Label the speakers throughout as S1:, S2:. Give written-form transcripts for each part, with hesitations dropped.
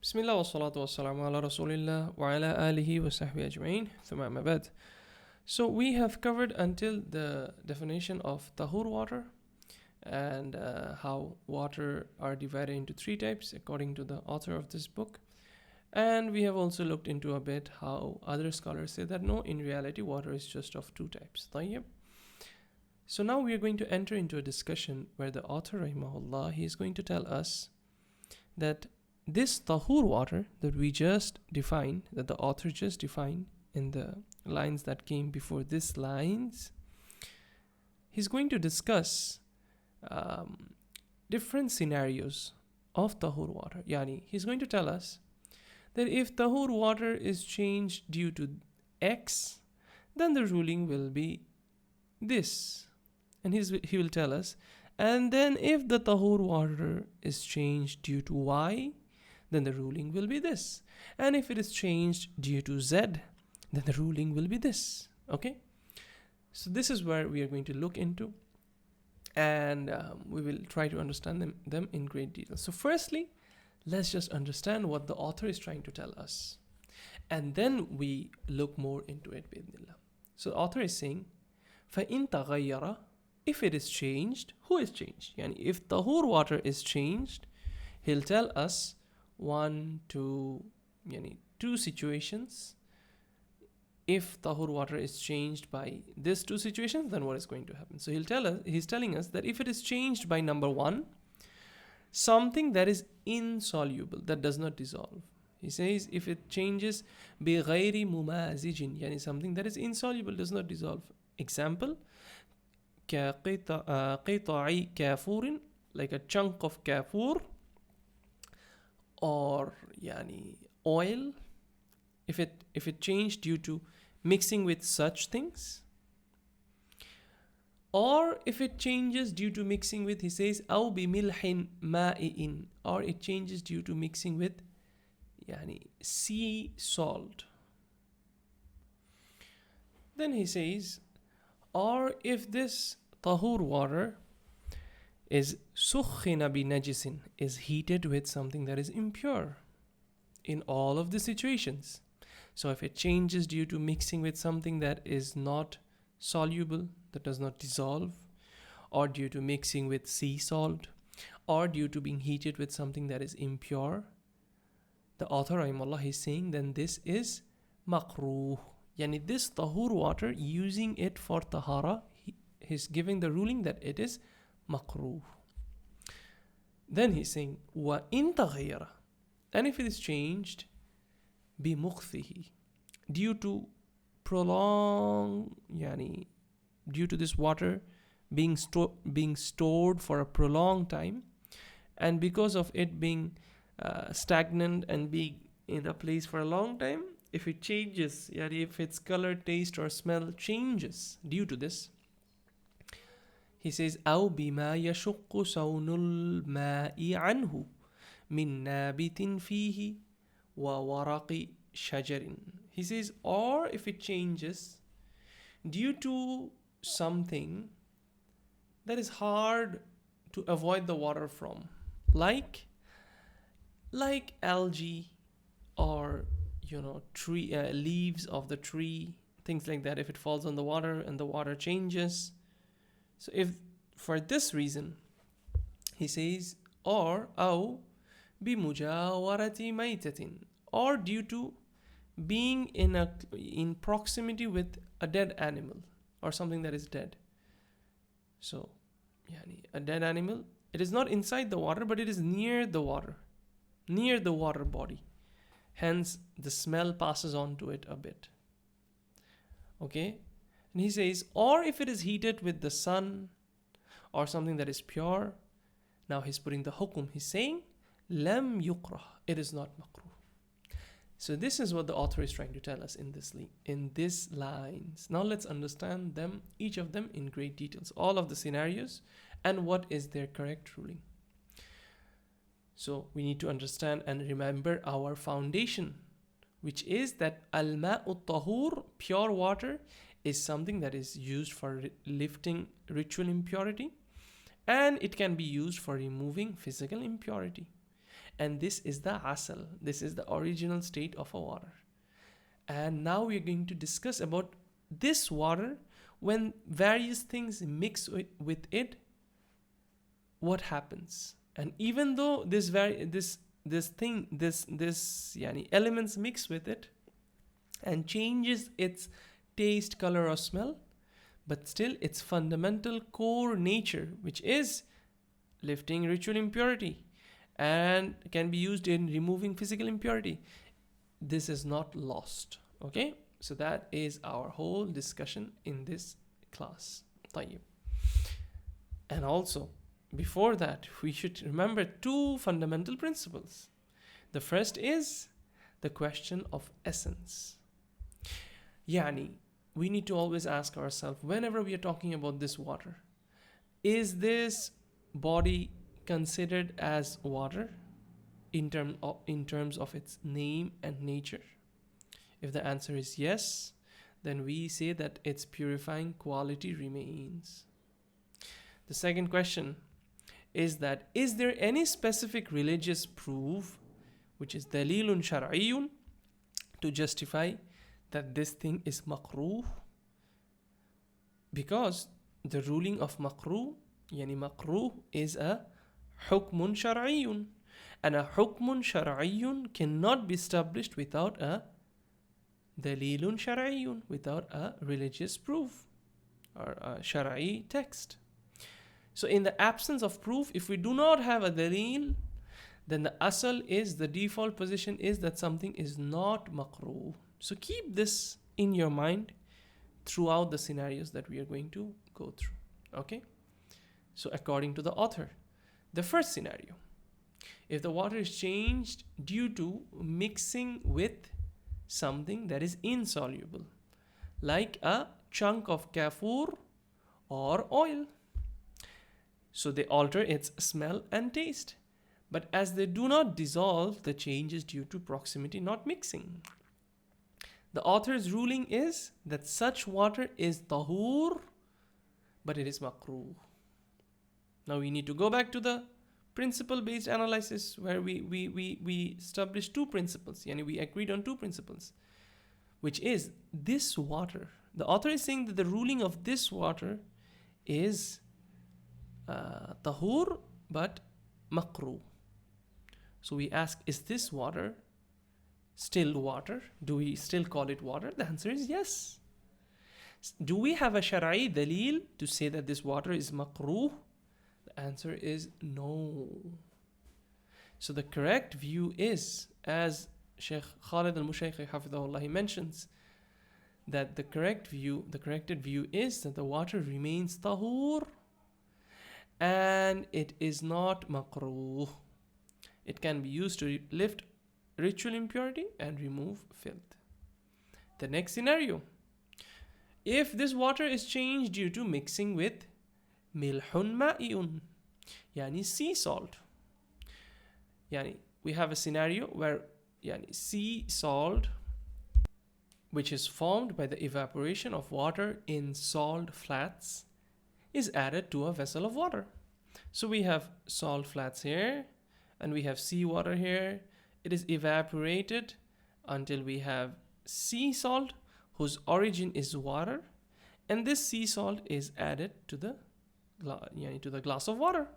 S1: Bismillah wa salatu wa salamu ala rasulillah wa ala alihi wa sahbihi ajma'in. Thumma amma ba'd. So we have covered until the definition of tahur water and how water are divided into three types according to the author of this book. And we have also looked into a bit how other scholars say that no, in reality water is just of two types. طيب. So now we are going to enter into a discussion where the author rahimahullah, he is going to tell us that this tahur water that we just defined, that the author just defined in the lines that came before these lines, he's going to discuss different scenarios of tahur water. Yani, he's going to tell us that if tahur water is changed due to X, then the ruling will be this. And he will tell us, and then if the tahur water is changed due to Y, then the ruling will be this. And if it is changed due to Z, then the ruling will be this. Okay? So this is where we are going to look into, and we will try to understand them in great detail. So firstly, let's just understand what the author is trying to tell us. And then we look more into it, bi'idhnillah. So the author is saying, فَإِن تَغَيَّرَ, if it is changed, who is changed? Yani if tahur water is changed, he'll tell us two situations. If tahur water is changed by these two situations, then what is going to happen? So he's telling us that if it is changed by number one, something that is insoluble, that does not dissolve. He says if it changes بغير ممازج, yani something that is insoluble, does not dissolve. Example, كقطع كافور, like a chunk of kafur, or yani oil, if it changed due to mixing with such things, or if it changes due to mixing with, he says أو بملح مائع, or it changes due to mixing with yani sea salt. Then he says, or if this tahur water is sukhina bi najisin, is heated with something that is impure. In all of the situations. So if it changes due to mixing with something that is not soluble, that does not dissolve, or due to mixing with sea salt, or due to being heated with something that is impure, the author rahimahullah is saying then this is makruh. Yani this tahur water, using it for tahara, he's giving the ruling that it is makruh. Then he's saying wa in taghayyara, and if it is changed بمخفه, due to due to this water being stored for a prolonged time, and because of it being stagnant and being in a place for a long time, if it changes, if its color, taste or smell changes due to this, he says أو بما يشق صون الماء عنه من نابت فيه وورق شجر. He says, or if it changes due to something that is hard to avoid the water from, like algae, or tree leaves of the tree, things like that. If it falls on the water and the water changes, so if for this reason, he says, or أو بمجاورة ميتة, or due to being in proximity with a dead animal or something that is dead. So a dead animal, it is not inside the water, but it is near the water body, hence the smell passes on to it a bit. Okay, and he says, or if it is heated with the sun or something that is pure. Now he's putting the hukum, he's saying lam yukrah, it is not makruh. So this is what the author is trying to tell us in these lines. Now let's understand them, each of them in great details, all of the scenarios and what is their correct ruling. So we need to understand and remember our foundation, which is that al-ma'u tahur, pure water, is something that is used for lifting ritual impurity, and it can be used for removing physical impurity. And this is the asal. This is the original state of a water. And now we're going to discuss about this water when various things mix with it, what happens. And even though this yani elements mix with it and changes its taste, color or smell, but still its fundamental core nature, which is lifting ritual impurity and can be used in removing physical impurity, this is not lost. Okay, so that is our whole discussion in this class. طيب. And also, before that, we should remember two fundamental principles. The first is the question of essence. Yani, we need to always ask ourselves, whenever we are talking about this water, is this body considered as water in terms of its name and nature? If the answer is yes, then we say that its purifying quality remains. The second question is that, is there any specific religious proof, which is dalilun shar'iyun, to justify that this thing is makruh? Because the ruling of makruh, yani makruh, is a hukmun shar'iyun, and a hukmun shar'iyun cannot be established without a dalilun shar'iyun, without a religious proof or a shar'i text. So in the absence of proof, if we do not have a dalil, then the asal is, the default position is that something is not makruh. So keep this in your mind throughout the scenarios that we are going to go through. Okay? So according to the author, the first scenario, if the water is changed due to mixing with something that is insoluble, like a chunk of kafoor or oil, so they alter its smell and taste. But as they do not dissolve, the change is due to proximity, not mixing. The author's ruling is that such water is tahoor, but it is makruh. Now we need to go back to the principle-based analysis where we established two principles. Yani we agreed on two principles, which is this water. The author is saying that the ruling of this water is tahoor, but makruh. So we ask, is this water still water? Do we still call it water? The answer is yes. Do we have a shar'i dalil to say that this water is makruh? The answer is no. So the correct view is, as Sheikh Khalid al-Mushayqi hafidhahullah, he mentions that the corrected view is that the water remains tahoor and it is not makruh. It can be used to lift ritual impurity and remove filth. The next scenario, if this water is changed due to mixing with milhun ma'iyun, yani sea salt. Yani we have a scenario where yani sea salt, which is formed by the evaporation of water in salt flats, is added to a vessel of water. So we have salt flats here and we have seawater here. It is evaporated until we have sea salt whose origin is water, and this sea salt is added to the glass of water.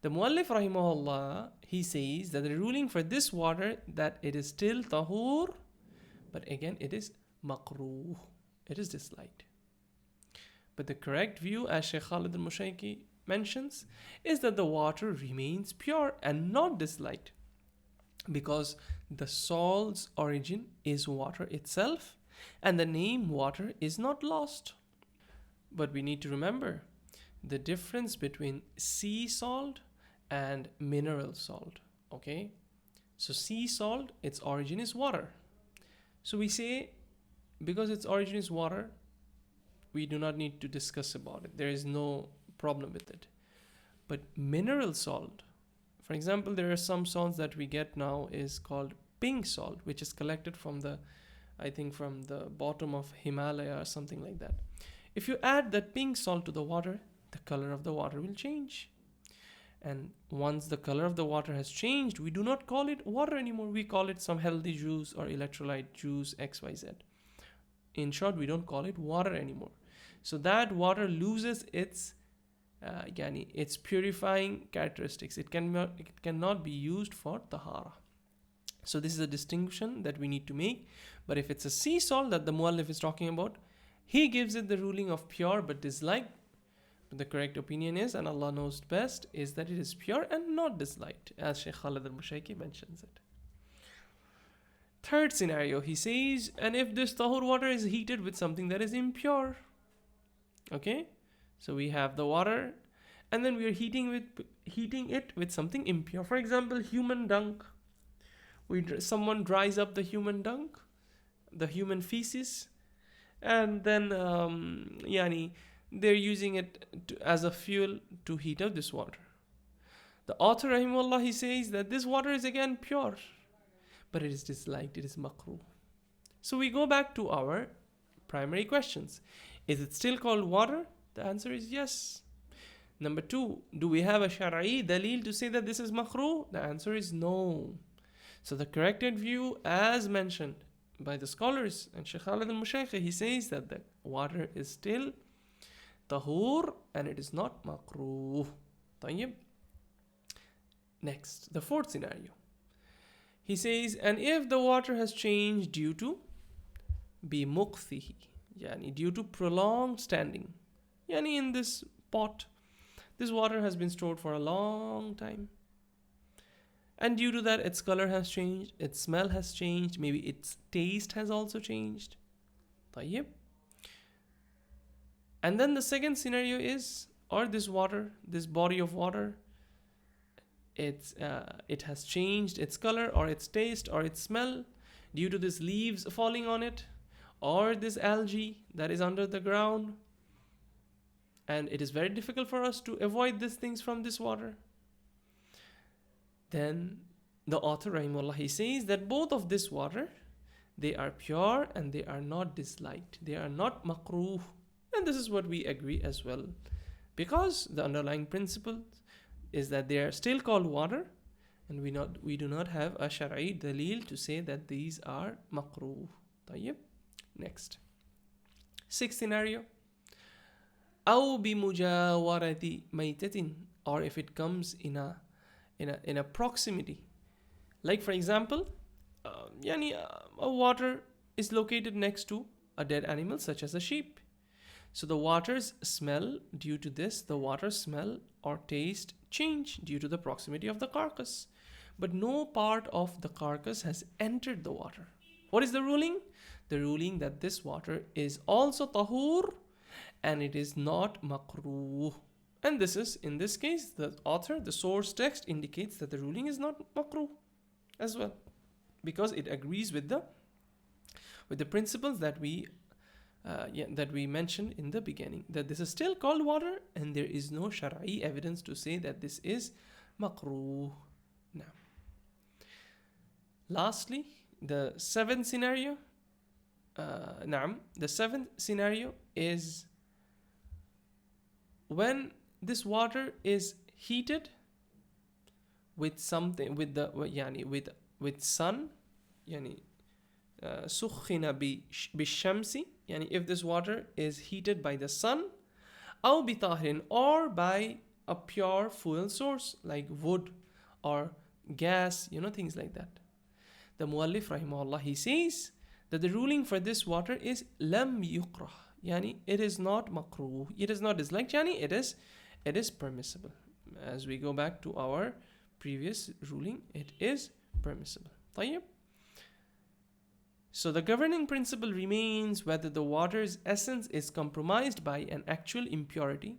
S1: The Muallif rahimahullah, he says that the ruling for this water that it is still tahoor, but again it is makruh, it is disliked. But the correct view, as Shaykh Khalid al-Mushayqi mentions, is that the water remains pure and not disliked, because the salt's origin is water itself and the name water is not lost. But we need to remember the difference between sea salt and mineral salt. Okay, so sea salt, its origin is water, so we say because its origin is water, we do not need to discuss about it, there is no problem with it. But mineral salt, for example, there are some salts that we get now is called pink salt, which is collected from the, I think from the bottom of Himalaya or something like that. If you add that pink salt to the water, the color of the water will change. And once the color of the water has changed, we do not call it water anymore. We call it some healthy juice or electrolyte juice XYZ. In short, we don't call it water anymore. So that water loses its purifying characteristics. It cannot be used for tahara. So this is a distinction that we need to make. But if it's a sea salt that the muallif is talking about, he gives it the ruling of pure but disliked. But the correct opinion is, and Allah knows best, is that it is pure and not disliked, as Shaykh Khalid al-Mushaiki mentions it. Third scenario, he says, and if this tahur water is heated with something that is impure, okay, so we have the water, and then we are heating it with something impure. For example, human dung. Someone dries up the human dung, the human feces, and then they're using it as a fuel to heat up this water. The author, rahimahullah, he says that this water is again pure, but it is disliked, it is makruh. So we go back to our primary questions. Is it still called water? The answer is yes. Number two, do we have a shar'i dalil to say that this is makruh? The answer is no. So the corrected view, as mentioned by the scholars, and Shaykh Khalid al-Mushaykhi, he says that the water is still tahoor and it is not makruh. Tayyib. Next, the fourth scenario. He says, and if the water has changed due to bimuqthihi, due to prolonged standing, in this pot, this water has been stored for a long time. And due to that, its color has changed, its smell has changed, maybe its taste has also changed. Tayyib. And then the second scenario is, or this water, this body of water, it has changed its color or its taste or its smell due to these leaves falling on it or this algae that is under the ground. And it is very difficult for us to avoid these things from this water. Then the author, rahimahullah, he says that both of this water, they are pure and they are not disliked. They are not makruh. And this is what we agree as well. Because the underlying principle is that they are still called water, and we do not have a shar'i dalil to say that these are makruh. Tayyib. Next. Sixth scenario. أو بمجاورة ميتة, or if it comes in a proximity. Like for example, a water is located next to a dead animal such as a sheep. So the water's smell, due to this, the water's smell or taste change due to the proximity of the carcass. But no part of the carcass has entered the water. What is the ruling? The ruling that this water is also tahoor and it is not makruh. And this is, in this case, the author, the source text indicates that the ruling is not makruh as well, because it agrees with the principles that we mentioned in the beginning, that this is still called water and there is no shar'i evidence to say that this is makruh. Now, lastly, the seventh scenario. The seventh scenario is when this water is heated with something, with sun, سخن بالشمس, if this water is heated by the sun, أو بطاهر, or by a pure fuel source like wood or gas, things like that. The muallif rahimahullah, he says that the ruling for this water is lam yukrah, it is not makruh, it is not disliked, it is permissible. As we go back to our previous ruling, it is permissible. طيب. So the governing principle remains whether the water's essence is compromised by an actual impurity,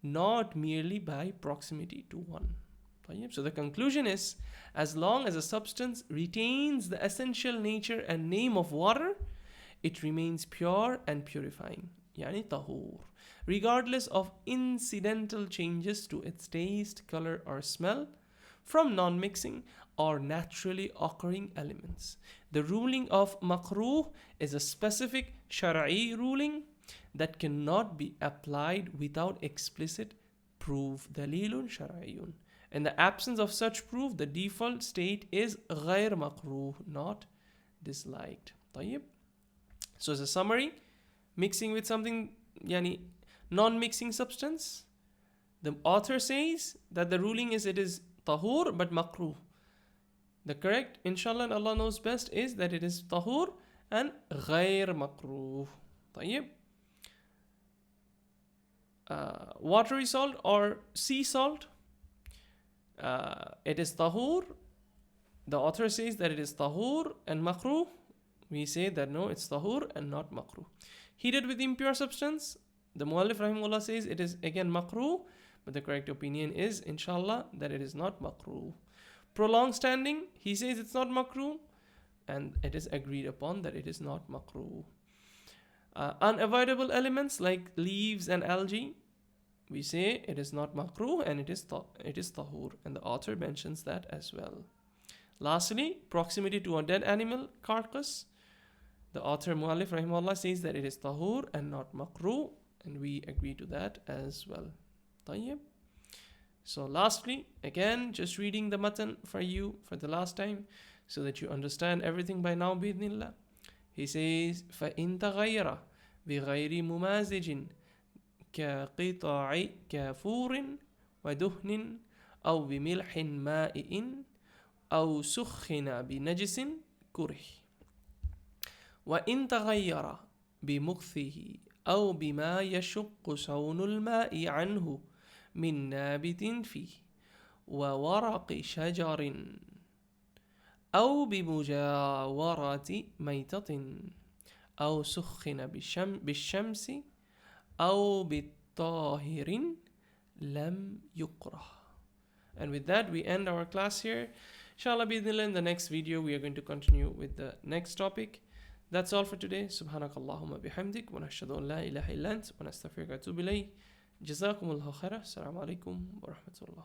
S1: not merely by proximity to one. So the conclusion is, as long as a substance retains the essential nature and name of water, it remains pure and purifying, tahoor, regardless of incidental changes to its taste, color or smell from non-mixing or naturally occurring elements. The ruling of makruh is a specific shar'i ruling that cannot be applied without explicit proof, dalilun shar'iyun. In the absence of such proof, the default state is غير مكروه, not disliked. طيب. So as a summary, mixing with something, yani non-mixing substance, the author says that the ruling is it is tahoor but makruh. The correct, inshallah, and Allah knows best, is that it is tahoor and غير makruh. طيب. Watery salt or sea salt, it is tahoor. The author says that it is tahoor and makruh. We say that no, it's tahoor and not makruh. Heated with impure substance, the Muallif rahimahullah says it is again makruh, but the correct opinion is, inshallah, that it is not makruh. Prolonged standing, he says it's not makruh, and it is agreed upon that it is not makruh. Unavoidable elements like leaves and algae, we say it is not makruh and it is tahoor, and the author mentions that as well. Lastly, proximity to a dead animal carcass, the author Muallif rahimahullah says that it is tahoor and not makruh, and we agree to that as well. طيب. So lastly, again, just reading the matan for you for the last time so that you understand everything by now, بإذن. He says, فَإِن تَغَيَّرَ بِغَيْرِ مُمَازِجٍ كَقِطَعِ كَافُورٍ وَدُهْنٍ أَوْ بِمِلْحٍ مَائِئٍ أَوْ سُخِّنَ بِنَجِسٍ كُرِهِ وَإِن تَغَيَّرَ بِمُكْثِهِ أو بما يشق صون الماء عنه من نابت فيه وورق شجر أو بمجاورة ميتة أو سخن بالشمس أو بالطاهر لم يكره. And with that we end our class here. Inshallah in the next video we are going to continue with the next topic. That's all for today. سبحانك اللهم بحمدك ونشهد أن لا إله إلا أنت ونستغفرك ونتوب إليك. جزاكم الله خيرا. السلام عليكم ورحمة الله.